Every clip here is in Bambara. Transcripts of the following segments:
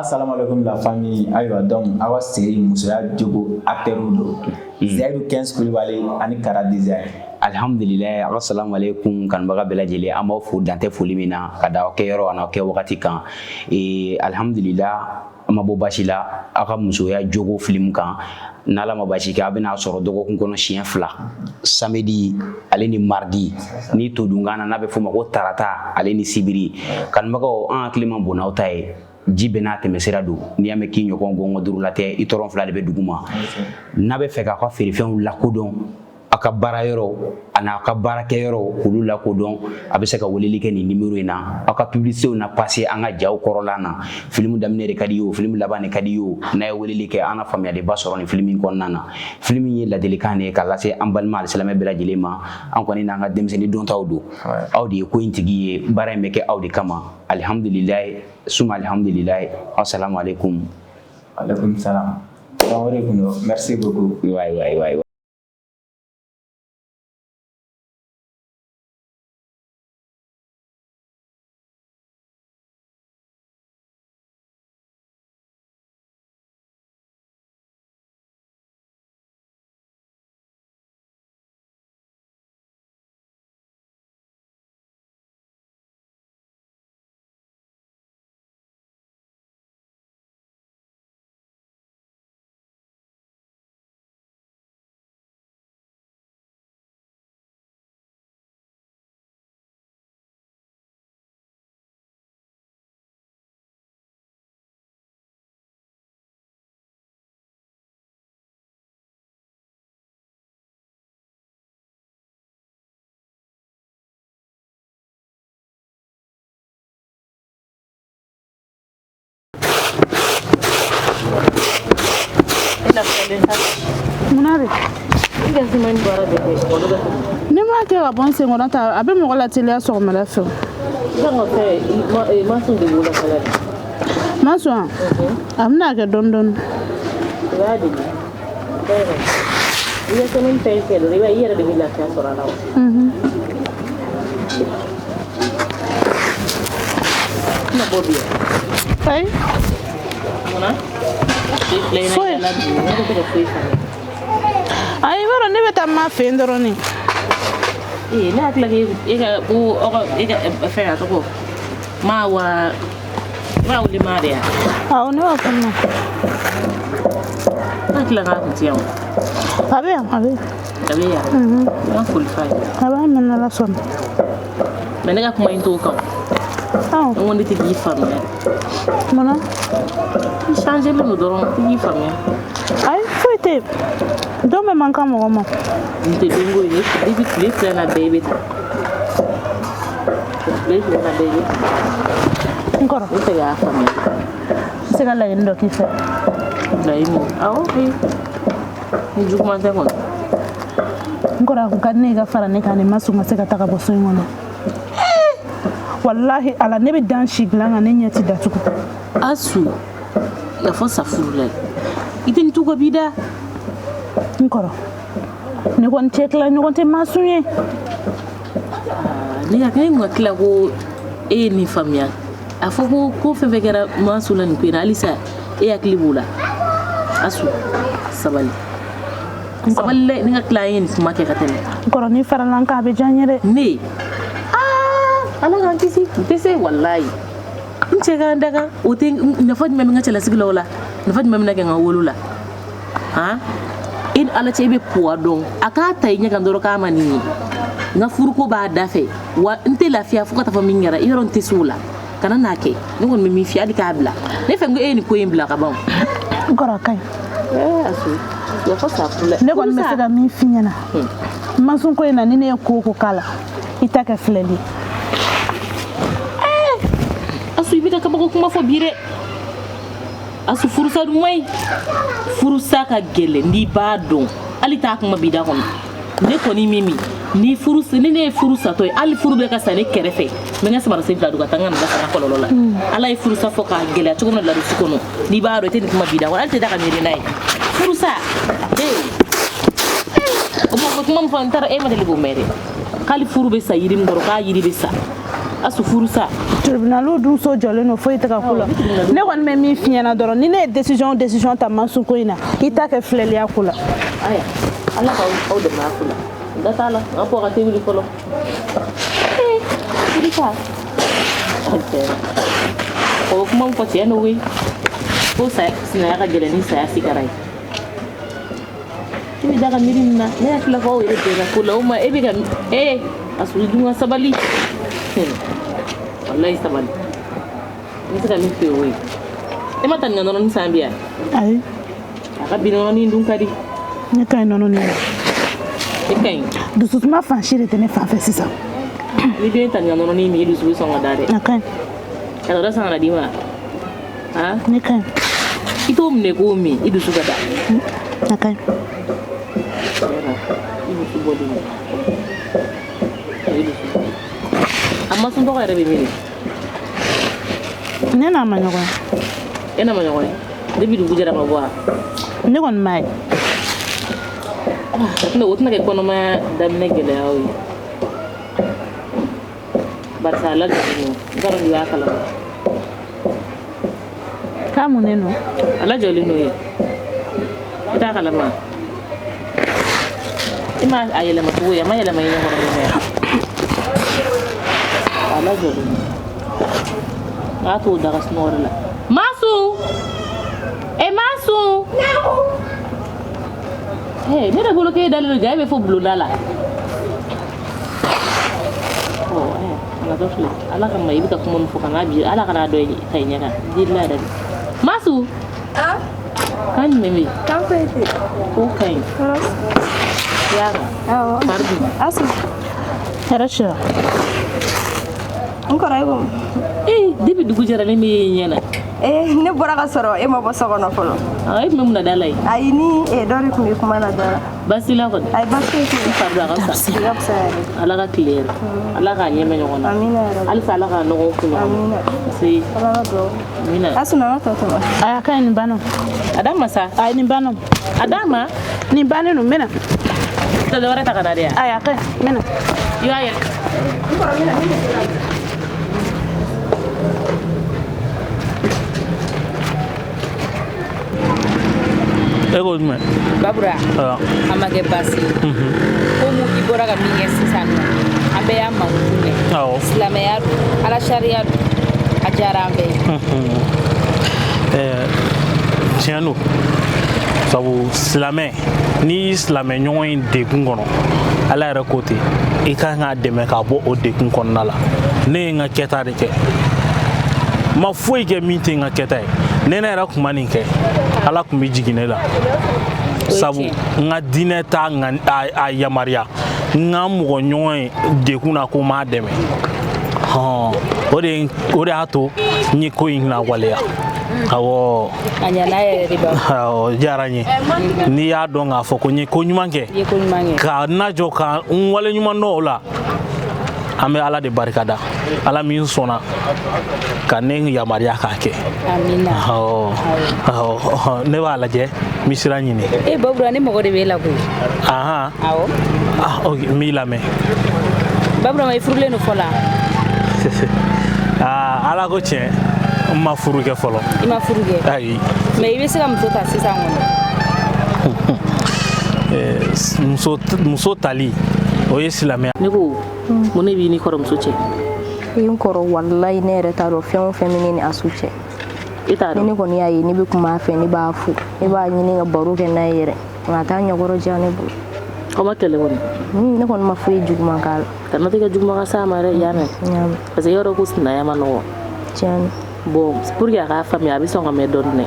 Assalamu alaikum la famille. Ayiwa donc awa série musoya jogo acteur do. Zaidu 15 Kulibali ani Kara Design. Alhamdulillah, assalamu alaikum kanbaga bɛɛ lajɛlen an b'aw fo dantɛ foli min na ka da aw kɛ yɔrɔ an'aw kɛ wagati kan. Alhamdulillah an ma bɔ basi la aw ka musoya jogo film kan n'Ala ma basi kɛ a bɛna sɔrɔ dɔgɔkun kɔnɔ siɲɛ 2 samedi ale ni mardi ni todunkan na n'a bɛ fɔ o ma ko tarata ale ni sibiri kanbagaw an hakili ma bon n'aw ta ye. Ji bɛ n'a tɛmɛsira don n'i y'a mɛn k'i ɲɔgɔn gɔngɔ duuru la tɛ i tɔrɔn 2 de bɛ duguma n'a bɛ fɛ k'a ka feerefɛnw lakodɔn a ka baara yɔrɔ ani a ka baarakɛyɔrɔ k'olu lakodɔn a bɛ se ka weleli kɛ nin numéro in na aw ka publicitéw na passer an ka jaw kɔrɔlan na film daminɛ de ka di ye o film laban de ka di ye o n'a ye weleli kɛ an na faamuyaliba sɔrɔ nin film in kɔnɔna na film in ye ladilikan de ye k'a lase an balima alisilamɛ bɛɛ lajɛlen ma an kɔni n'an ka denmisɛnnin dontaw don aw de ye ko in tigi ye baara in bɛ kɛ aw de kama alhamdulilayi suma alhamdulilayi assalamu alaikum. Alaikum salam. Merci beaucoup. Ouais. Munare ne ma kɛ ka bɔ n sen kɔnɔ ta a bɛ mɔgɔ la teliya sɔgɔmada fɛ ma sɔn a bɛna kɛ dɔɔni dɔɔni ayi ayi baro ne bɛ taa ma fɛ yen dɔrɔn ni ne hakili la e ka fɛn a tɔgɔ ma wa wuli ma de ya awɔ ne b'a kɔnɔ ne hakili la k'a kun tɛ yan a bɛ yan n foli fa ye a b'a mɛn n'Ala sɔnna mais ne ka kuma in t'o kan n ko ne tɛ k'i faamuya munna i changé len don dɔrɔn i k'i faamuya ayi foyi tɛ don bɛ man kan mɔgɔ ma n tɛ dongo ye i bɛ tile 2 na bɛɛ i bɛ ta tile 2 na bɛɛ i bɛ ta n kɔrɔ i tɛ k'a faamuya n se ka laɲini dɔ k'i fɛ laɲini awɔ ni juguman tɛ kɔni n kɔrɔ a kun ka di ne ye ka fara ne kan ne ma sɔn ka se ka taga bɔ so in kɔnɔ wallahi ala ne bɛ dan si dilan kan ne ɲɛ ti datugu Asu la fɔ sa furu la i tɛ nin tu ka bi da n kɔrɔ ne kɔni cɛ tila ɲɔgɔn tɛ maasun ye ne hakili ma tila ko e ye nin faamuya a fɔ ko fɛn fɛn kɛra maasu la nin ko in na halisa e hakili b'o la Asu sabali sabali ne ka tila ye nin kuma kɛ ka tɛmɛ n kɔrɔ ni farala n kan a bɛ diya n ye dɛ ne ala k'an kisi n tɛ se walayi n cɛ k'an daga o tɛ nafa jumɛn bɛ n ka cɛlasigi la o la nafa jumɛn bɛ na kɛ n ka wolo la e ni ala cɛ i bɛ puwa dɔn a k'a ta i ɲɛ kan dɔrɔn k'a ma nin ye n ka furuko b'a da fɛ wa n tɛ lafiya fo ka taa fɔ min kɛra i yɔrɔ n tɛ se o la kana n'a kɛ ne kɔni bɛ min f'i ye hali k'a bila ne fɛ n ko e ye nin ko in bila ka ban n kɔrɔ a ka ɲi Asu la fɔ sa furu la ne kɔni bɛ se ka min f'i ɲɛna masun ko in na ni ne ye ko o ko k'a la i ta kɛ filɛli Asu i bɛ ka kabako kuma fɔ bi dɛ Asu furusa dun man ɲi furusa ka gɛlɛn n'i b'a dɔn hali t'a kuma bi da kɔnɔ ne kɔni Mimi ni ne ye furu satɔ ye hali furu bɛ ka sa ne kɛrɛfɛ n bɛ n ka samarasi bila don ka taa n ka nin dafa kɔlɔlɔ la ala ye furusa fɔ k'a gɛlɛya cogo min na larusi kɔnɔ n'i b'a dɔn i tɛ nin kuma bi da kɔnɔ hali tɛ da ka miiri n'a ye furusa o kuma min fɔ n taara e ma deli k'o mɛn dɛ k'ali furu bɛ sa yiri min kɔrɔ k'a yiri bɛ sa asu furusa tribunal dun so jɔlen no foyi tɛ ka ko la ne kɔni bɛ min f'i ɲɛna dɔrɔn ni ne ye décision ta Mansu ko in na i t'a kɛ filɛliya ko la aya ala ka aw dɛmɛ a ko la n da t'a la n ka fɔ ka tɛ wuli fɔlɔ o kuma min fɔ tiɲɛ n'o ye ko sinaya ka gɛlɛn ni saya sigara ye i bɛ da ka miiri min na ne hakili la ko aw yɛrɛ bɛnna ko la o ma e bɛ ka a suri dun ka sabali wallahi sabali n bɛ se ka min f'i ye o ye e ma ta nin ka nɔnɔnin san bi yan ayi a ka bi nɔnɔnin dun ka di ne ka ɲi nɔnɔnin la e ka ɲi dusutuma fansi de tɛ ne fan fɛ sisan ni den ta nin ka nɔnɔnin min e dusu bɛ sɔn ka da dɛ a ka ɲi ka dɔ san ka na d'i ma ne ka ɲi i t'o minɛ k'o min i dusu ka da a ka ɲi i dusu bɔlen don a ma sun tɔgɔ yɛrɛ bɛ min ne n'a ma ɲɔgɔn e n'a ma ɲɔgɔn ye depuis dugu jɛra ma bɔ wa ne kɔni m'a ye o tɛna kɛ kɔnɔmaya daminɛ gɛlɛyaw ye barisa a lajɔlen don n t'a dɔn n'i b'a kalama k'a munnen don a lajɔlen don ye i t'a kalama i ma a yɛlɛma cogo ye a ma yɛlɛma i ɲɛkɔrɔ mɛ a lajɔlen don n k'a t'o daga sunɔgɔ de la Mansu Mansu ne de bolo k'e dalen don ja e bɛ fɔ bulonda la ala dɔ filɛ ala ka ma i bɛ ka kuma min fɔ kana bi ala kana dɔ ta i ɲɛ kan jiri la yɛrɛ de Mansu kan jumɛn bɛ yen kan foyi tɛ k'o ka ɲi i y'a kan awɔ fari dun asu hɛrɛ sira n kɔrɔ e ko depuis dugu jɛra ne m'e ye ɲɛ na ne bɔra ka sɔrɔ e ma bɔ so kɔnɔ fɔlɔ e tun bɛ mun na da la yen ayi ni dɔ de tun bɛ kuma na da la baasi la kɔni ayi baasi tɛ i fari don a ka fisa i ka fisa yɛrɛ ala ka tile yɛrɛ ala k'a ɲɛmɛ ɲɔgɔn na amina yɛrɛ halisa ala k'a nɔgɔw ku ɲɔgɔn amina na parce ala ka dugawu amina asu nana tɔ tɔmɔ a ka ɲi nin banna a d'a ma sa a ye nin banna a d'a ma nin bannen don n bɛna tɛ dɔ wɛrɛ ta ka na de yan ayi a ka ɲi n bɛna i b'a yɛlɛ e ko jumɛn Babura a ma kɛ baasi ye komi i bɔra ka min kɛ sisan nɔ an bɛɛ y'a mankutu mɛn awɔ silamɛya don ala sariya don a diyara an bɛɛ ye tiɲɛ don sabu silamɛ n'i y'i silamɛ ɲɔgɔn in degun kɔnɔ ala yɛrɛ ko ten i ka kan k'a dɛmɛ k'a bɔ o degun kɔnɔna la ne ye n ka kɛta de kɛ ma foyi kɛ min tɛ n ka kɛta ye ne yɛrɛ tun ma nin kɛ ala tun bɛ jigin ne la sabu n ka diinɛ t'a a yamaruya n ka mɔgɔ ɲɔgɔn ye degun na ko n m'a dɛmɛ o de y'a to n ye ko in lawaleya awɔ a ɲana yɛrɛ de ba awɔ diyara n ye n'i y'a dɔn k'a fɔ ko n ye ko ɲuman kɛ i ye ko ɲuman kɛ k'a najɔ ka n wale ɲuman dɔn o la an bɛ ala de barikada ala min sɔnna ka ne yamaruya k'a kɛ amina ne b'a lajɛ n bɛ sira ɲini Babura ne mago de b'e la koyi awɔ ok n b'i lamɛn Babura ma i furulen don fɔlɔ ala ko tiɲɛ n ma furu kɛ fɔlɔ i ma furu kɛ ayi mɛ i bɛ se ka muso ta sisan kɔnɔ muso tali o ye silamɛya ne ko mun ne b'i ni kɔrɔmuso cɛ i n kɔrɔ walayi ne yɛrɛ t'a dɔn fɛn o fɛn bɛ ne ni asu cɛ i t'a ni dɔn ne kɔni y'a ye ne bɛ kuma a fɛ ne b'a fo ne b'a ɲini ka baro kɛ n'a ye yɛrɛ nka t'a ɲɛkɔrɔ diya ne bolo aw ma kɛlɛ kɔni ne kɔni ma foyi juguman k'a la kana tɛ kɛ juguman ka s'a ma dɛ i y'a mɛn ɲaami parce que i y'a dɔn ko sinaya ma nɔgɔ tiɲɛni bon pour que a k'a faamuya a bɛ sɔn ka mɛn dɔɔnin dɛ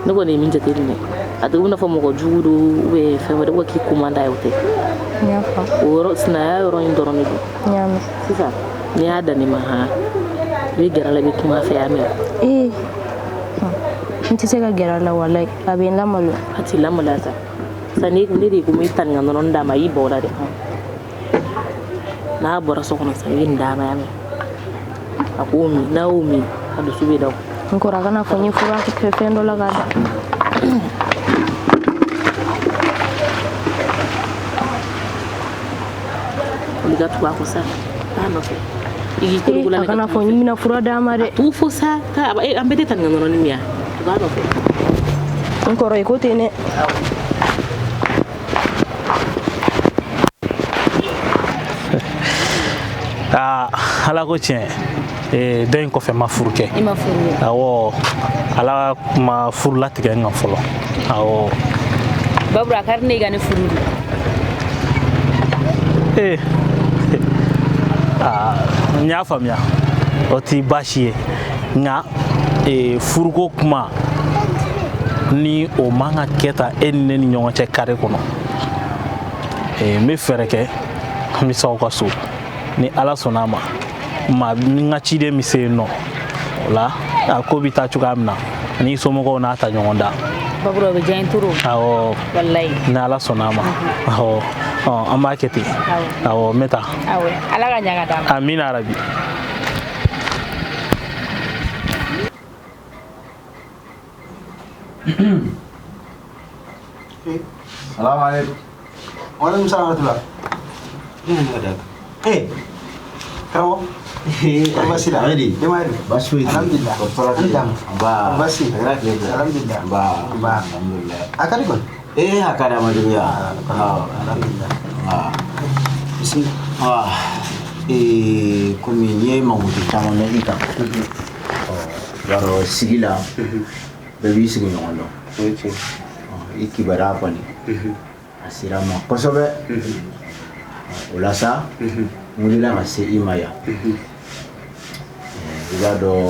ne kɔni ye min jateminɛ a tɛ i n'a fɔ mɔgɔ jugu don ou fɛn wɛrɛ ko k'i ko man d'a ye o tɛ n y'a faamu o yɔrɔ sinaya yɔrɔ in dɔrɔn de don ɲaami sisan n'i y'a dan ne ma han i bɛ gɛrɛ a la i bɛ kuma a fɛ y'a mɛn n tɛ se ka gɛrɛ a la walayi a bɛ n lamaloya a t'i lamaloya sa sisan ne de ye ko n bɛ ta nin ka nɔnɔnin d'a ma a y'i bɔ o la dɛ n'a bɔra so kɔnɔ sisan i bɛ nin d'a ma y'a mɛn a k'o min n'a y'o min a dusu bɛ da o n kɔrɔ a kana fɔ n ye fura kɛ fɛn dɔ la k'a da olu ka tugu a kɔ sa taa nɔfɛ i k'i a kana fɔ ni mina fura d'a ma dɛ t'u fo sa an bɛɛ tɛ tan ŋa nɔnɔ ni min ya u b'a nɔfɛ n kɔrɔ i ko ten dɛ ala ko tiɲɛ dɔ in kɔfɛ ma furu kɛ I ma furu awɔ ala ma furu latigɛ n kan fɔlɔ awɔ babura a ka di ne ye ka ne furu de n y'a faamuya o tɛ baasi ye nka furuko kuma ni o man ka kɛ ta e ni ne ni ɲɔgɔn cɛ kare kɔnɔ n bɛ fɛɛrɛ kɛ n bɛ se aw ka so ni ala sɔnna a ma n ka ciden bɛ se yen nɔ o la a ko bɛ taa cogoya min na ni somɔgɔw n'a ta ɲɔgɔn da babura o bɛ diya n ye toro awɔ walayi ni ala sɔnna a ma awɔ an b'a kɛ ten awɔ n bɛ taa awɔ ala ka ɲa ka d'a ma amina arabi Assalamualaikum. Waalaikumsalam warahmatullah. Kamu? Basila. Ready? Demari. Basui. Alhamdulillah. Alhamdulillah. Ba. Basi. Alhamdulillah. Ba. Alhamdulillah. Akari kon? Akada maduya. Alhamdulillah. Isi. Komi nye mangutu caman bɛ i kan. Yɔrɔ sigi la bɛɛ b'i sigi ɲɔgɔn dɔn. I kibaruya kɔni a sera n ma kosɛbɛ o la sa n wulila ka se i ma yan i b'a dɔn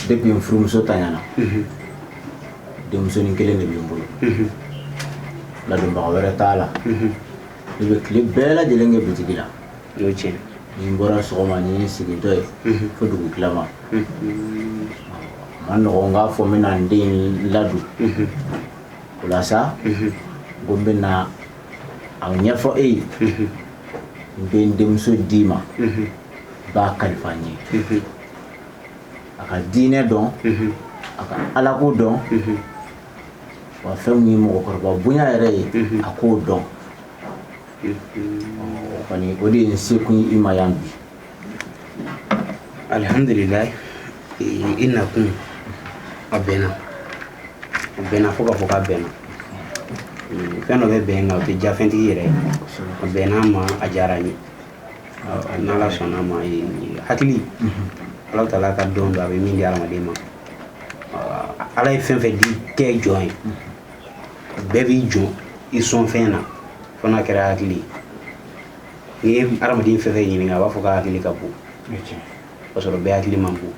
depuis n furumuso tanyana denmusonin kelen de bɛ n bolo ladonbaga wɛrɛ t'a la ne bɛ tile bɛɛ lajɛlen kɛ butigi la ni n bɔra sɔgɔma ni n sigitɔ ye fo dugu tilama ma nɔgɔn k'a fɔ n bɛna n den ladon o la sa ko n bɛna a ɲɛfɔ e ye n bɛ n denmuso d'i ma b'a kalifa n ye a ka diinɛ dɔn a ka alako dɔn wa fɛn min ye mɔgɔkɔrɔba bonya yɛrɛ ye a k'o dɔn kɔni o de ye n sekun i ma yan bi alhamdulillah i nakun a bɛnna fo ka fɔ k'a bɛnna fɛn dɔ bɛ bɛn nka o tɛ diya fɛntigi yɛrɛ ye a bɛnna ma a diyara n ye n'ala sɔnna ma hakili ala taala ka dɔn don a bɛ min di hadamaden ma ala ye fɛn fɛn di kɛ jɔn ye bɛɛ b'i jɔ i sɔn fɛn na fo n'a kɛra hakili n'i ye hadamaden fɛn fɛn ɲininka a b'a fɔ k'a hakili ka bon o sɔrɔ bɛɛ hakili man bon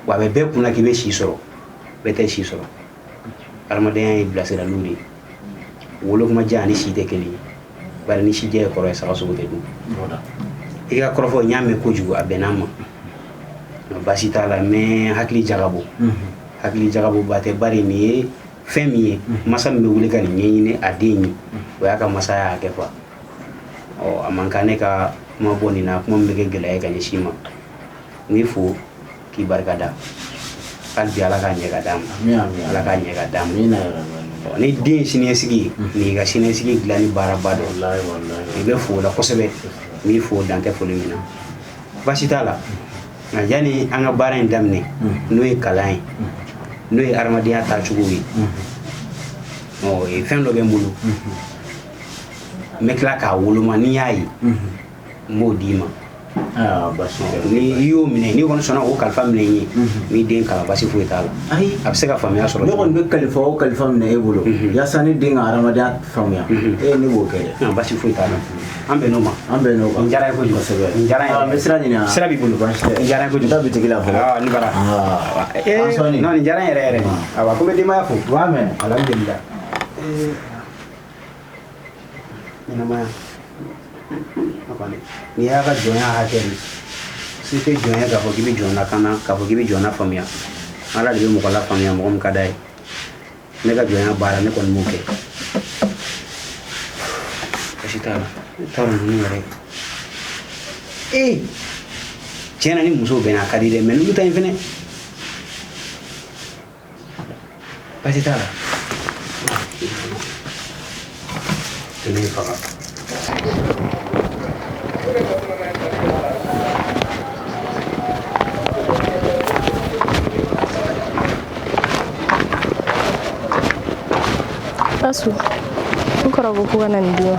wa a bɛ bɛɛ kunna k'i bɛ si sɔrɔ bɛɛ tɛ si sɔrɔ hadamadenya ye bilasiraliw de ye wolokuma diya ani si tɛ kelen ye bari ni si jɛ ye kɔrɔ ye saga sogo tɛ dun i ka kɔrɔfɔ n y'a mɛn kojugu a bɛnna n ma baasi t'a la mɛ hakili jagabɔ hakili jagabɔba tɛ bari nin ye fɛn min ye masa min bɛ wuli ka nin ɲɛɲini a den ye o y'a ka masaya hakɛ fa a man kan ne ka kuma bɔ nin na kuma min bɛ kɛ gɛlɛya ye ka ɲɛsin ma n b'i fo k'i barika da hali bi ala k'a ɲɛ ka d'a ma ala k'a ɲɛ ka d'a ma ni den siniɲɛsigi ye nin y'i ka siniɲɛsigi dilan ni baaraba dɔ i bɛ fo o la kosɛbɛ n b'i fo dan tɛ foli min na baasi t'a la nka yanni an ka baara in daminɛ n'o ye kalan ye n'o ye hadamadenya taacogo ye fɛn dɔ bɛ n bolo n bɛ tila k'a woloma n'i y'a ye n b'o d'i ma ni i y'o minɛ n'i kɔni sɔnna o kalifa minɛ n ye n'i den kalan basi foyi t'a la a bɛ se ka faamuya sɔrɔ ne kɔni bɛ kalifa o kalifa minɛ e bolo yaasa ne den ka hadamadenya faamuya ne b'o kɛ dɛ basi foyi t'a la an bɛn n'o ma an bɛn n'o kan n diyara ye kojugu kosɛbɛ n diyara ye n bɛ sira ɲini sira b'i bolo n diyara ye kojugu taa bitigi la fɔlɔ ni bara non nin diyara n yɛrɛ yɛrɛ awa ko n bɛ denbaya fo u b'a mɛn alhamdulillah ɲɛnamaya n'i y'a ka jɔnya hakɛ de si tɛ jɔnya k'a fɔ k'i bɛ jɔn lakana k'a fɔ k'i bɛ jɔn lafaamuya ala de bɛ mɔgɔ lafaamuya mɔgɔ min ka d'a ye ne ka jɔnya baara ne kɔni b'o kɛ basi t'a la ne t'a dɔn ninnu yɛrɛ tiɲɛ na ni musow bɛnna a ka di dɛ mɛ n'olu ta in fɛnɛ basi t'a la tɛmɛ faga Asu. Nkora ko kuwa na ndio.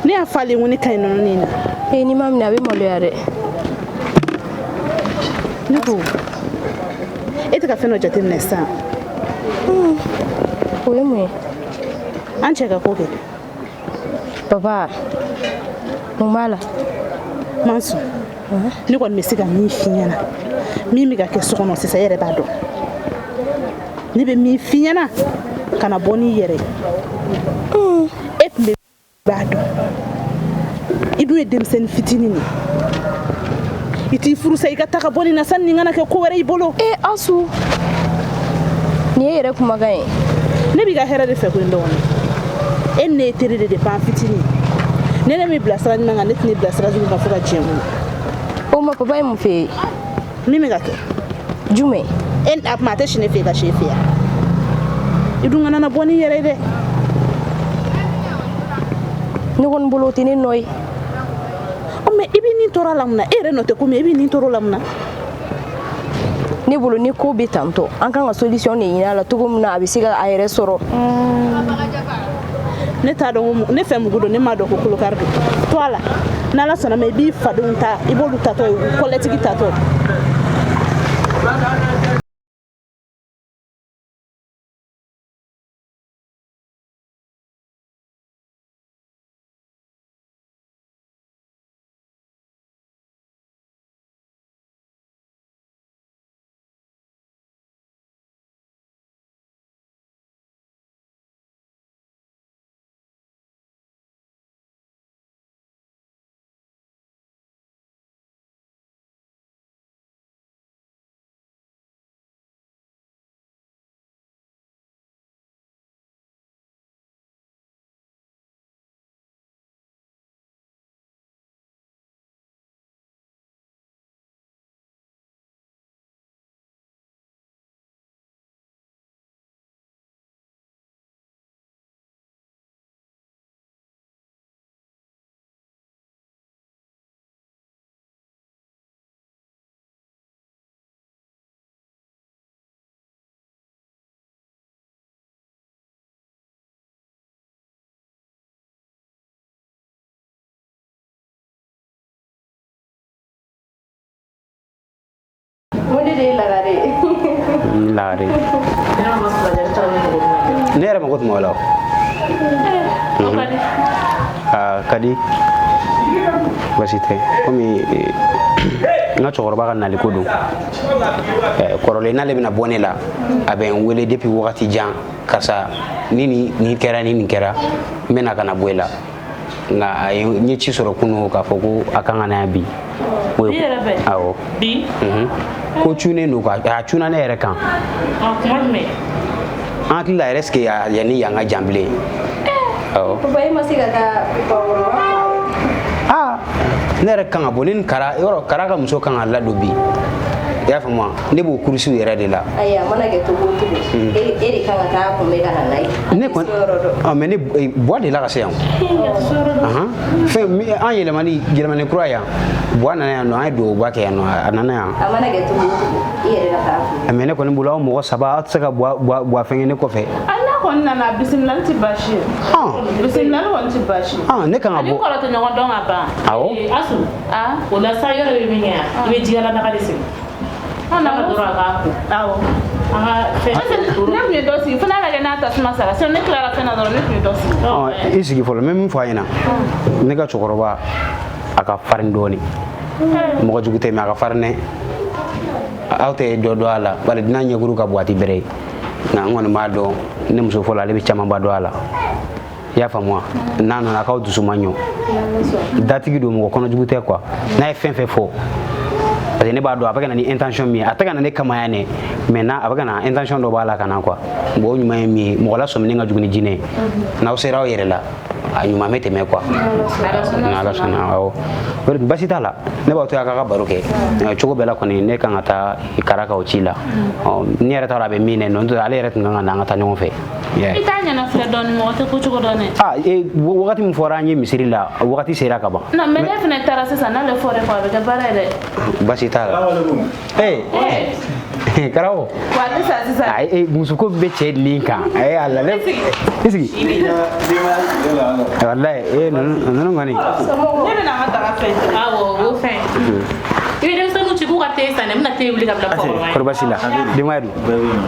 Ne ya fali ngoni kai no nina. Ni mam na be molo yare. Niko. Ita ka feno jatin nesa. Oye mwe. An cheka koke. Papa. Mumala. Mansu. Ni ko mi siga mi finyana. Mi ga ke sokono sisa yere ba do. Ni be mi finyana kana boni yere. Et me ba do. Idu e dem sen fitini ni. Iti furu sai ka taka boni na san ni ngana ke ko were ibolo. Asu. Ni yere kuma gaye. Ne bi ga hera de fe ko ndo woni. En ne tere de pa fitini. Nene mi blasra ni ngana net ni blasra ni ka fura jemu. O ma papa mu fe. Mimi ga ke. Jume. En ap mate shine fe ga shefe ya. Idu ngana na boni yere de. Ni won boloti ni noy. O me ibi ni tora lamna ere no te ko me ibi ni toro lamna. Ni bolo ni ko bi tanto an kan ga solution ne yina la tugo na abisiga ayere soro. Ne ta do ne fe mugudo ne ma do ko kulo kardo. To ala na la sona me bi fadun ta ibolu ta to kolletigi ta to. Lare. Ne yɛrɛ mako tun b'o la o. Kadi basi tɛ komi n ka cɛkɔrɔba ka nali ko don kɔrɔlen n'ale bɛna bɔ ne la a bɛ n wele depuis wagati jan karisa ni nin kɛra ni nin kɛra n bɛna ka na bɔ e la nka a ye n ye ci sɔrɔ kunun k'a fɔ ko a kan ka na yan bi. Awɔ. Bi. Ko cunen don quoi a cunna ne yɛrɛ kan. Kuma jumɛn? An hakili la est ce que yanni yan ka jan bilen. Awɔ. Papa e ma se ka taa ne yɛrɛ kan ka bɔ ni kara yɔrɔ kara ka muso kan ka ladon bi i y'a faamu wa ne b'o kurusiw yɛrɛ de la. ayi a mana kɛ cogo o cogo e de kan ka taa kunbɛ ka na n'a ye. ne kɔni mais ne buwa de la ka se yan. fɛn an yɛlɛmani kura yan buwa nana yan nɔ an ye duwawuba kɛ yan nɔ a nana yan. a mana kɛ cogo o cogo i yɛrɛ ka taa kunbɛ. mais ne kɔni bolo aw mɔgɔ saba aw tɛ se ka buwa fɛn kɛ ne kɔfɛ. kɔni nana bisimilali ti baasi ye. bisimilali kɔni ti baasi ye. ne kan ka bɔ. ani kɔrɔ tɛ ɲɔgɔn dɔn ka ban. Awɔ. Asu o la sa yɔrɔ bɛ min kɛ yan i bɛ jigala daga de sigi. an na ka dɔrɔn a k'a ko. awɔ. an ka fɛn. ne tun ye dɔ sigi fo n'a ka kɛ n'a tasuma sara sisan ne tilara fɛn na dɔrɔn ne tun ye dɔ sigi. i sigi fɔlɔ n bɛ min fɔ a ɲɛna ne ka cɛkɔrɔba a ka farin dɔɔnin mɔgɔ jugu tɛ mais a ka farin dɛ aw tɛ dɔ dɔn a la bari dunan ɲɛkuru ka bon a tɛ bɛrɛ ye nka n kɔni b'a dɔn ne muso fɔlɔ ale bɛ camanba dɔn a la i y'a faamu wa n'a nana k'aw dusu ma ɲɔ datigi don mɔgɔ kɔnɔjugu tɛ quoi n'a ye fɛn fɛn fɔ parce que ne b'a dɔn a bɛ ka na ni intention min ye a tɛ ka na ne kama yan dɛ mais n'a a bɛ ka na intention dɔ b'a la ka na quoi bon o ɲuman ye min ye mɔgɔ la sɔminen ka jugu ni jinɛ ye n'aw sera aw yɛrɛ la a ɲuman bɛ tɛmɛ quoi n'ala sɔnna awɔ basi t'a la ne b'aw to yan k'a ka baro kɛ cogo bɛɛ la kɔni ne kan ka taa kara ka o ci la ne yɛrɛ t'a dɔn a bɛ min dɛ n'o tɛ ale yɛrɛ tun kan ka na an ka taa ɲɔgɔn fɛ. i t'a ɲɛna filɛ dɔɔni mɔgɔ tɛ ko cogo dɔn dɛ. wagati min fɔra an ye misiri la wagati sera ka ban. non mais ne fana taara sisan n'ale fɔra ko a bɛ kɛ baara ye dɛ. basi t'a la. Karawo. Wali sa sisan. Ai muso ko be cɛ nin kan. Ai Allah le. Isigi. Wallahi non ngani. Ne bɛ na ka daga fɛn. Awɔ o fɛn. I bɛ denmisɛnninw ci k'u ka te san dɛ n bɛna te wuli ka bila kɔrɔba ye. Kɔrɔbasi la. Demadu.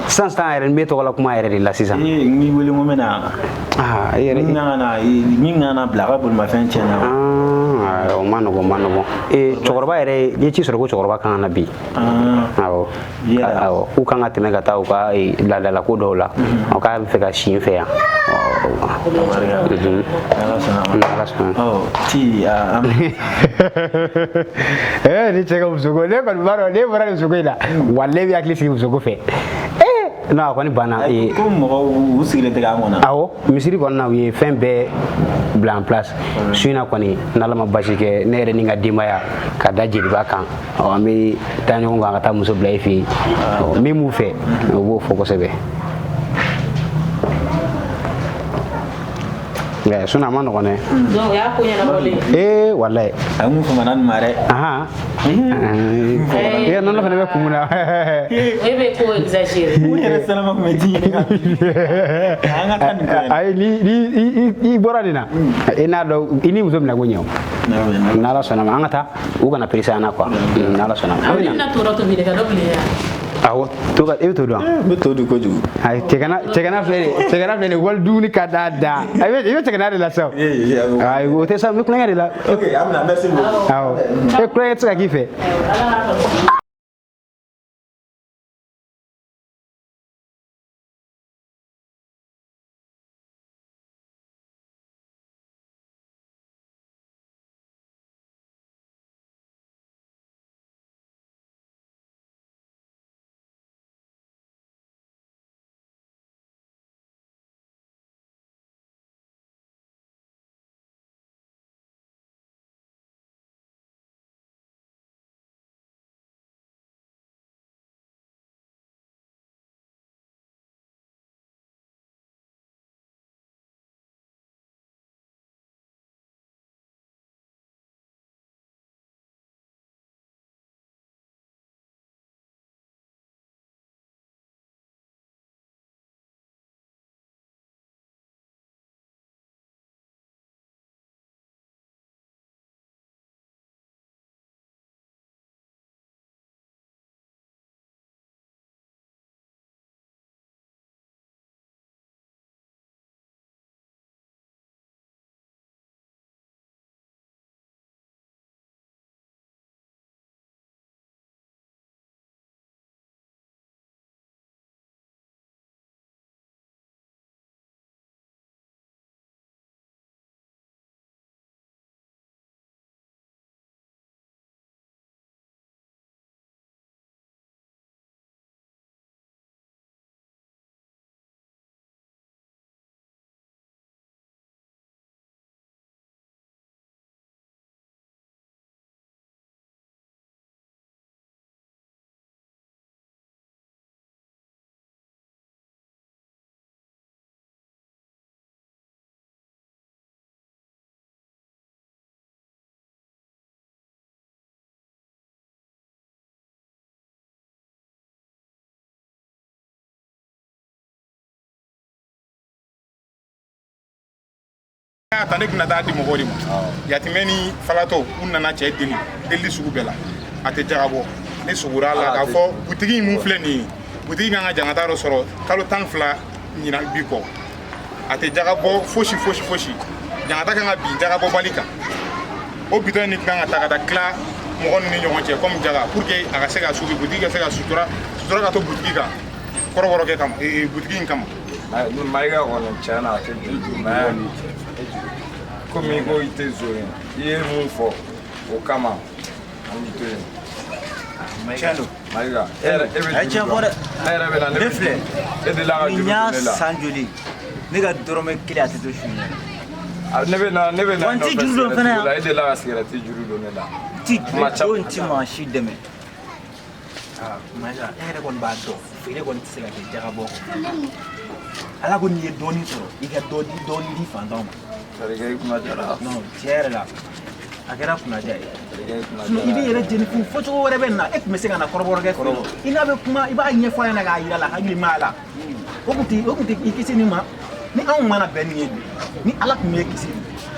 Sisan yɛrɛ n bɛ tɔgɔ la kuma yɛrɛ de la sisan. N b'i wele ko n bɛ na. Ah yɛrɛ. Min kan na bila a ka bolimafɛn tiɲɛna. O ma nɔgɔn. Cɛkɔrɔba yɛrɛ n'i ci sɔrɔ ko cɛkɔrɔba kan na bi. Awɔ. K'u kan ka tɛmɛ ka taa u ka laadala ko dɔw la. U k'a bɛ fɛ ka si n fɛ yan. Ala sɔnna. Ti ni cɛ ka muso ko ne kɔni b'a dɔn ne bɔra nin muso ko in na walahi bɛ hakili sigi muso ko fɛ. Non a kɔni banna. Ko mɔgɔw u sigilen tɛ k'an kɔnɔ. Awɔ misiri kɔni na u ye fɛn bɛɛ bila en place. Su in na kɔni n'Ala ma basi kɛ ne yɛrɛ ni n ka denbaya ka da jeliba kan an bɛ taa ɲɔgɔn kan ka taa muso bila i fɛ yen min b'u fɛ u b'o fɔ kosɛbɛ. Sinon a ma nɔgɔn dɛ. Donc o y'a ko ɲɛnabɔlen. Walahi. A ye mun fɔ mana nin ma dɛ. Nɔnɔ fana bɛ kun mun na. E bɛ ko exagérer. Mun yɛrɛ salama kun bɛ di ɲini ka. An ka taa nin ko in. Ayi ni bɔra nin na i n'a dɔn i ni muso bɛna ko ɲɛ o. N'Ala sɔnna ma an ka taa u kana perese an na quoi. N'Ala sɔnna ma. A bɛna to dɔ tobi de ka dɔ bilen yan. Awɔ to ka e bɛ to dɔn. N bɛ to dun kojugu. Ayi cɛgana filɛ nin wali dumuni ka da. I bɛ cɛgana de la sa. Ayi o tɛ sa n bɛ kulonkɛ de la. Ok a bɛna merci beaucoup. Awɔ kulonkɛ tɛ se ka k'i fɛ. Tane kuna taa di mɔgɔw de ma yatimɛ ni falatɔ u nana cɛ deli sugu bɛɛ la a tɛ jagabɔ ne sugura la k'a fɔ butigi mun filɛ nin ye butigi kan ka jangata dɔ sɔrɔ kalo 12 ɲina bi kɔ a tɛ jagabɔ fosi jangata kan ka bin jagabɔbali kan o bitɔn ni kan ka ta ka taa tila mɔgɔ ninnu ni ɲɔgɔn cɛ comme jaga pour que a ka se ka sugi butigi ka se ka sutura ka to butigi kan kɔrɔbɔrɔkɛ kama butigi in kama Maïga kɔni tiɲɛna a tɛ jumɛn komi ko i tɛ zo ye i ye mun fɔ o kama an bɛ to yen tiɲɛ don Maïga e yɛrɛ e bɛ tiɲɛ fɔ dɛ e yɛrɛ bɛ na ne filɛ e de la ka juru n y'a don ne la san joli ne ka dɔrɔmɛ kelen a tɛ to su ɲɛ ne bɛ na wa n tɛ juru don fɛnɛ yan e de la ka sigɛrɛti juru don ne la o n ti maa si dɛmɛ Maïga e yɛrɛ kɔni b'a dɔn feere kɔni tɛ se ka kɛ jagabɔ ala ko n'i ye dɔɔnin sɔrɔ i ka dɔɔnin di fantanw ma sarikɛ i kunna jara non tiɲɛ yɛrɛ la a kɛra kunnaja ye i bɛ yɛrɛ jeni fo cogo wɛrɛ bɛ na e tun bɛ se ka na kɔrɔbɔrɔkɛ fɛ i n'a bɛ kuma i b'a ɲɛfɔ a ɲɛna k'a yira la hakili m'a la o tun tɛ i kisi nin ma ni anw mana bɛn nin ye ni ala tun bɛ kisi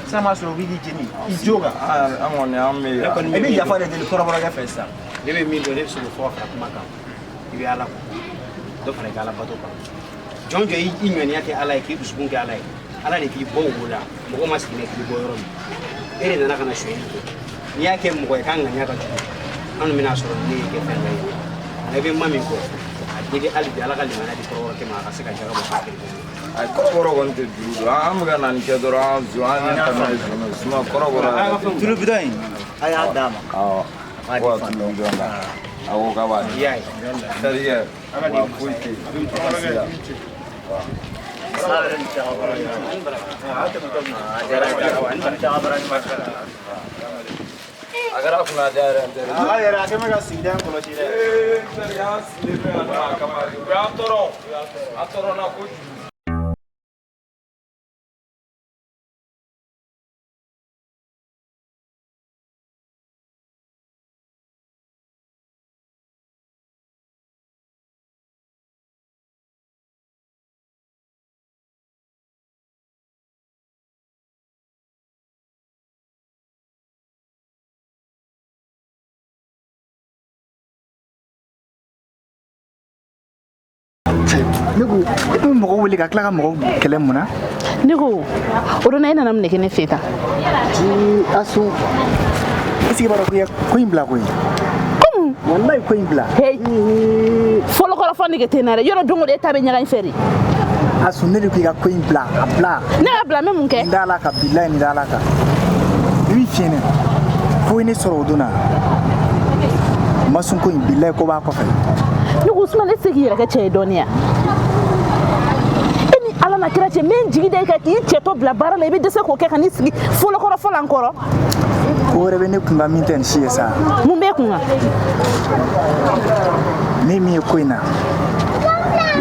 sisan m'a sɔrɔ u b'i jeni i jo kan an kɔni an bɛ i bɛ yafa de deli kɔrɔbɔrɔkɛ fɛ sisan ne bɛ min dɔn ne bɛ se k'o fɔ a fara kuma kan i bɛ ala ko dɔ fana kɛ ala bato kan jɔn jɔ i ɲɔniya kɛ ala ye k'i dusukun kɛ ala ye ala de k'i bɔ o la mɔgɔ ma sigi k'i bɔ yɔrɔ min e de nana ka na sonyɛli kɛ n'i y'a kɛ mɔgɔ ye k'a ŋaniya ka jugu an dun bɛna sɔrɔ ne ye kɛ fɛn dɔ ye ale bɛ ma min fɔ a deli hali bi ala ka limaniya di kɔrɔbɔrɔkɛ ma a ka se ka jaga bɔ k'a kiri a kɔrɔbɔrɔ kɔni tɛ juru don an bɛ ka na nin kɛ dɔrɔn an tɛmɛ suma kɔrɔbɔrɔ tulu bidɔn in a y'a d'a ma awɔ ko a tulu bidɔn la a ko k'a b'a di terikɛ wa foyi tɛ yen a kɛra kunadiya yɛrɛ n teri a yɛrɛ a kɛ mɛ ka sigida kɔlɔsi dɛ teri an sigilen bɛ yan nɔ a kama de u y'an tɔɔrɔ na kojugu ne ko e bɛ mɔgɔ wele ka tila ka mɔgɔ kɛlɛ mun na ne ko o don e nana mun de kɛ ne fɛ tan asu i sigi b'a dɔn ko i ye ko in bila koyi wallahi ko in bila fɔlɔ kɔrɔ fɔ nege tɛ n na dɛ yɔrɔ don o don e ta bɛ ɲaga in fɛ de asu ne de ko i ka ko in bila a bila ne y'a bila n bɛ mun kɛ n da ala ka bilayi n da ala kan i b'i fiɲɛnɛ fo ne sɔrɔ o don na ma sun ko in bilayi ko b'a kɔfɛ ne ko Usman e tɛ se k'i yɛrɛ kɛ cɛ ye dɔɔnin ya e ni ala na kira cɛ n bɛ n jigi da i kan k'i cɛ tɔ bila baara la i bɛ dɛsɛ k'o kɛ ka n'i sigi fɔlɔ kɔrɔ fɔlɔ an kɔrɔ ko wɛrɛ bɛ ne kun ka min tɛ nin si ye sa mun b'e kun kan ne min ye ko in na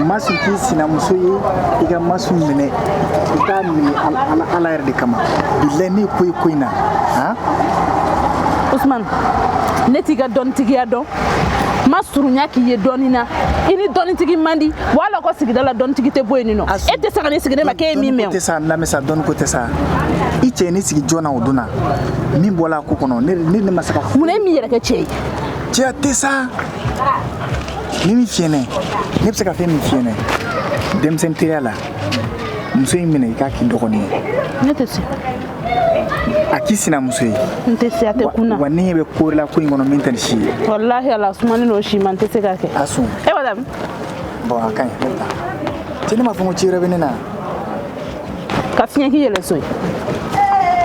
masu k'i sinamuso ye i ka masu minɛ i k'a minɛ ala yɛrɛ de kama bilayi ne ko ko in na han Usman ne t'i ka dɔnnitigiya dɔn ma surunya k'i ye dɔɔnin na i ni dɔnnitigi man di wa ala ko sigida la dɔnnitigi tɛ bɔ yen nɔ e tɛ se ka ne sigi ne ma k'e ye min mɛn o tɛ sa n lamɛn sa dɔnni ko tɛ sa i cɛ ye ne sigi joona o don na min bɔla a ko kɔnɔ ne ma se ka mun na e min yɛrɛ kɛ cɛ ye cɛya tɛ sa ne min fiɲɛnɛ ne bɛ se ka fɛn min fiɲɛnɛ denmisɛnnin teriya la muso in minɛ i k'a k'i dɔgɔnin ye ne tɛ se a k'i sinamuso ye n tɛ se a tɛ kun na wa ne bɛ ko la ko in kɔnɔ min tɛ nin si ye walahi ala sumani n'o si ma n tɛ se k'a kɛ a sun e madame bon a ka ɲi ne bɛ taa cɛ ne m'a fɔ ko ci wɛrɛ bɛ ne na ka fiɲɛ k'i yɛlɛ so ye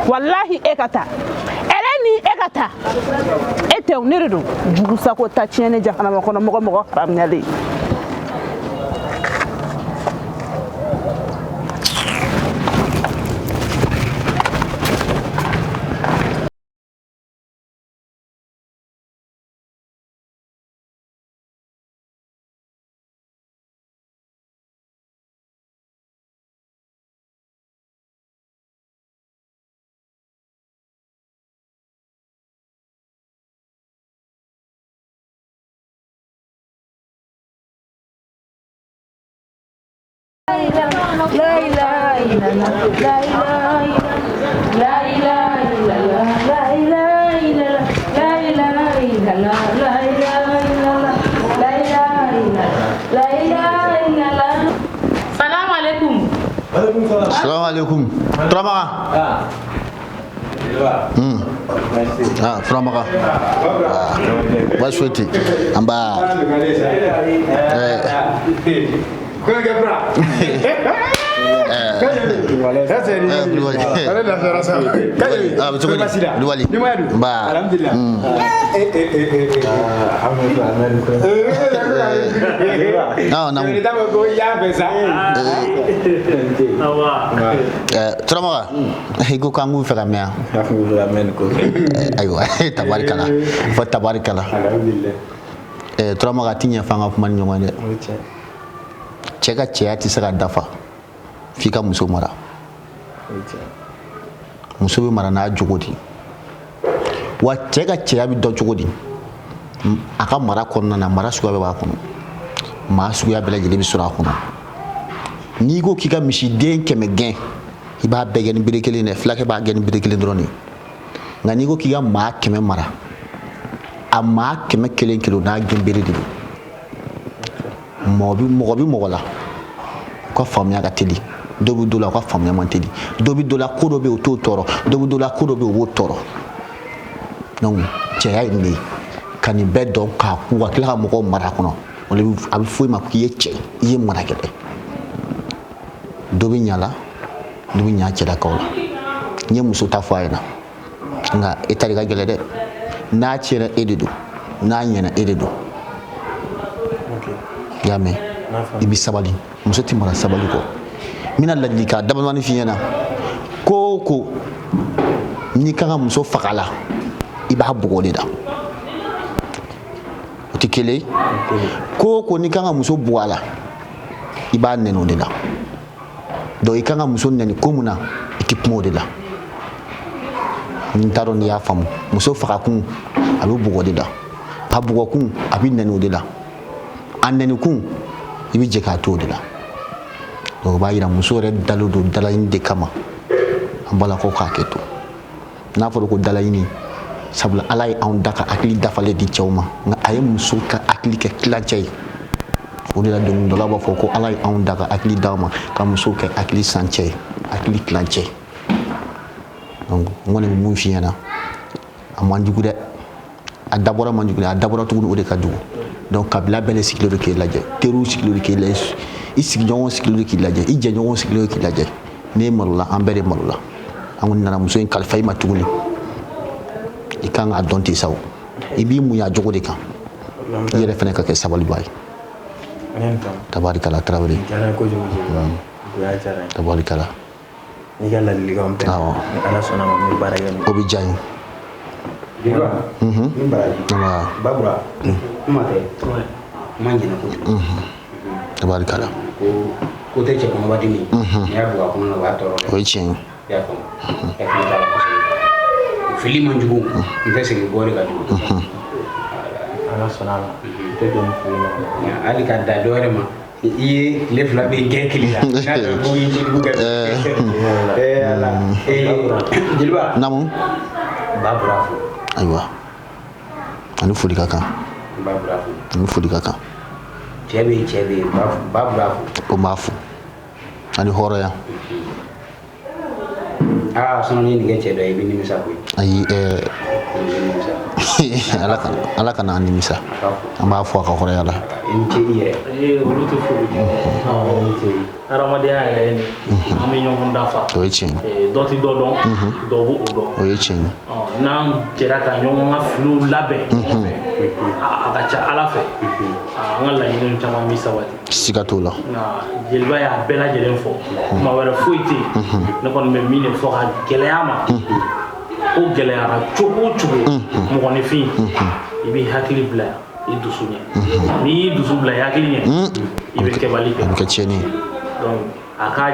walahi e ka taa ɛrɛ ni e ka taa e tɛ ne de don jugu sago ta tiɲɛ ne jahanama kɔnɔ mɔgɔ haramuyalen Assalamualaikum. Turamaga. Turamaga. Basweti. Amba. Turamaga. Iko kangu fɛ ka mɛn yan. Ayiwa tabarikala fɔ tabarikala. Turamaga ti ɲɛ f'an ka kuma ni ɲɔgɔn ye dɛ. Cɛ ka cɛya tɛ se ka dafa f'i ka muso mara. Muso bɛ mara n'a jogo de. wa cɛ ka cɛya bɛ dɔn cogo di a ka mara kɔnɔna na mara suguya bɛɛ b'a kɔnɔ maa suguya bɛɛ lajɛlen bɛ sɔrɔ a kɔnɔ n'i ko k'i ka misiden 100 gɛn i b'a bɛɛ gɛn ni bere kelen dɛ fulakɛ b'a gɛn ni bere kelen dɔrɔn de nka n'i ko k'i ka maa 100 mara a maa 100 kelen kelen n'a gɛn bere de don mɔgɔ bɛ mɔgɔ la u ka faamuya ka teli dɔ bɛ dɔ la u ka faamuya man teli dɔ bɛ dɔ la ko dɔ bɛ yen o t'o tɔɔrɔ dɔ bɛ dɔ la ko dɔ bɛ yen o b'o tɔɔrɔ donc cɛya ye nin de ye ka nin bɛɛ dɔn k'a kun ka tila ka mɔgɔw mara a kɔnɔ a bɛ fɔ i ma k'i ye cɛ i ye marakɛla dɔ bɛ ɲa la dɔ bɛ ɲa cɛlakaw la n ye muso ta fɔ a ɲɛna nka e ta de ka gɛlɛn dɛ n'a tiɲɛna e de don n'a ɲɛna e de don i y'a mɛn i bɛ sabali muso tɛ mara sabali kɔ n bɛna ladilikan damadamanin f'i ɲɛna ko o ko n'i kan ka muso faga la i b'a bugɔ de la o tɛ kelen ye ko o ko n'i kan ka muso bugɔ a la i b'a nɛni o de la donc i kan ka muso nɛni ko mun na i tɛ kuma o de la n t'a dɔn n'i y'a faamu muso faga kun a bɛ bugɔ de la a bugɔ kun a bɛ nɛni o de la a nɛni kun i bɛ jɛ k'a to o de la donc o b'a yira muso yɛrɛ dalen don dalaɲini de kama an balakaw k'a kɛ to n'a fɔra ko dalaɲini sabula ala ye anw da ka hakili dafalen di cɛw ma nka a ye muso ka hakili kɛ tilancɛ ye o de la dɔnkilidalaw b'a fɔ ko ala ye anw da ka hakili d'aw ma ka muso kɛ hakili sancɛ ye hakili tilancɛ donc n kɔni bɛ mun f'i ɲɛna a man jugu dɛ a dabɔra man jugu dɛ a dabɔra tuguni o de ka jugu donc kabila bɛɛ de sigilen don k'e lajɛ teriw sigilen don k'e lajɛ i sigiɲɔgɔnw sigilen don k'i lajɛ i jɛɲɔgɔnw sigilen don k'i lajɛ n'e malola an bɛɛ de malola an kɔni nana muso in kalifa i ma tuguni i kan k'a dɔn ten sa o i b'i muɲa jogo de kan i yɛrɛ fɛnɛ ka kɛ sabaliba ye tabarikala Tarawele tabarikala n'i ka ladilikanw bɛɛ ni ala sɔnna ma n bɛ baara kɛ o bɛ diya n ye Babura kuma tɛ kuma ɲɛna kojugu tabarikala ko tɛ cɛ kɔnɔba dimi n'i y'a don a kɔnɔ na o y'a tɔɔrɔ dɛ o ye tiɲɛ ye i y'a faamu hakili t'a la kosɛbɛ fili man jugu n tɛ segin bɔ de ka jugu ala sɔnna ma n tɛ don fili ma hali ka da dɔ wɛrɛ ma i ye tile 2 bɛ gɛn kili la n'a dɔn ko i jugu kɛ ala jeliba namu Babura fo ayiwa ani foli ka kan Babura fo ani foli ka kan cɛ bɛ yen Babura fo o m'a fo ani hɔrɔnya sinon ni nin kɛ cɛ dɔ ye i bɛ nimisa koyi ayi ala kana an nimisa an b'a fɔ a ka hɔrɔnya la i ni ce i yɛrɛ olu tɛ foli hadamadenya yɛrɛ ye nin an bɛ ɲɔgɔn dafa o ye tiɲɛ ye dɔ tɛ dɔ dɔn dɔ b'o dɔn o ye tiɲɛ ye n'an jɛra ka ɲɔgɔn ka filiw labɛn a ka ca ala fɛ an ka laɲiniw caman bɛ sabati siga t'o la nka jeliba y'a bɛɛ lajɛlen fɔ kuma wɛrɛ foyi tɛ yen ne kɔni bɛ min de fɔ ka gɛlɛya ma o gɛlɛyara cogo o cogo mɔgɔninfin i b'i hakili bila i dusu ɲɛ n'i y'i dusu bila i hakili ɲɛ i bɛ kɛbali kɛ a bɛ kɛ tiɲɛni ye donc a k'a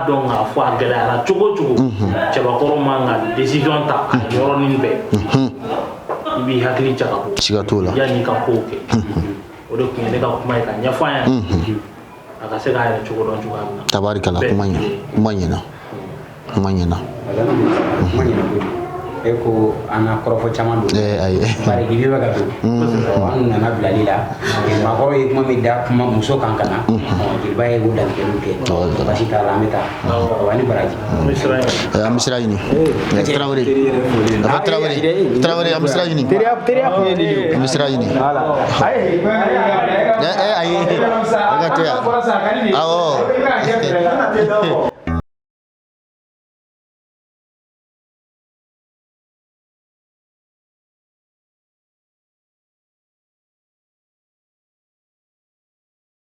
dɔn k'a fɔ a gɛlɛyara cogo o cogo cɛbakɔrɔ man ka décision ta a yɔrɔnin bɛɛ i b'i hakili jagabɔ siga t'o la yanni i ka kow kɛ o de tun ye ne ka kuma ye ka ɲɛfɔ an ɲɛna a ka se k'a yɛrɛ cogo dɔn cogoya min na tabarikala kuma ɲɛna kuma ɲɛna e ko an ka kɔrɔfɔ caman don bari gibi bɛ ka don an nana bilali la maakɔrɔ ye kuma min da kuma muso kan ka na jeliba ye o dankɛliw kɛ basi t'a la an bɛ taa wa ni baraji an bɛ sira ɲini Tarawele an bɛ sira ɲini an bɛ sira ɲini ayi a ka to yan awɔ